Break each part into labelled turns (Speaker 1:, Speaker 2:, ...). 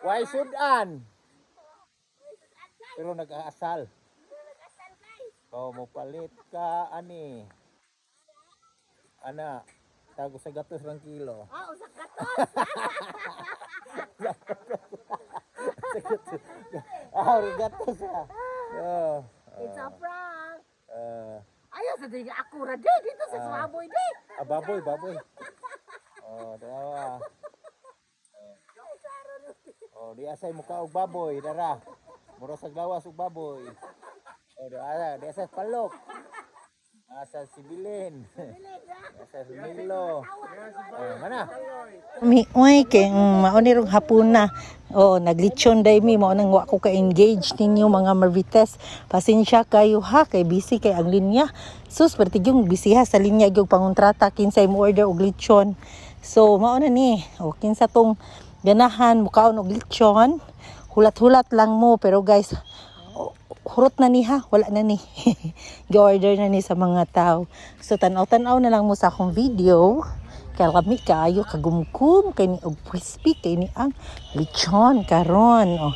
Speaker 1: Why sudan? Pero nag-aasal. Oh, mo palit ka ani. Ana, tago sa gatos ng kilo.
Speaker 2: Ah, usak katos.
Speaker 1: Gatos ha. Oh.
Speaker 2: It's a prank.
Speaker 1: Uh,
Speaker 2: Ayaw sa diga ako ra di dito sa Swaboy di.
Speaker 1: baboy. Oh, dawa. Oh, di asay mo ka og baboy, dara. Mura sa gawas og baboy. Oh, di asay palok. Asa si Bilin. Asa si Milo. Oh, mana?
Speaker 3: Uy, kay maunirong hapon na. Oh, naglitsyon day mi mao nang wa ko ka engage ninyo mga Marvites. Pasensya kayo ha kay busy kay ang linya. Sus, perti yung busy ha sa linya gyud pangontrata kinsay mo order og litsyon. So, mao na ni. O kinsa tong ganahan mukaon og litsyon. Hulat-hulat lang mo pero guys, hurot na ni ha, wala na ni. Gi-order na ni sa mga tao. So tanaw-tanaw na lang mo sa akong video. Kaya kami kaayo kagumkum kay ni og crispy kay ni ang lechon karon. Oh.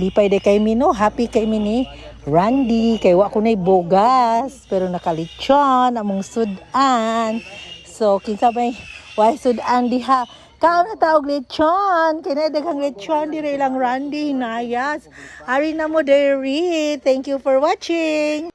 Speaker 3: Lipay day kay mi no, happy kay mi ni Randy kay wa ko nay bogas pero nakalechon among sudan. So kinsa may why sudan diha? Kao na taog lechon. Kaya daghang lechon dire lang Randy hinayas. Ari na mo dairy. Thank you for watching.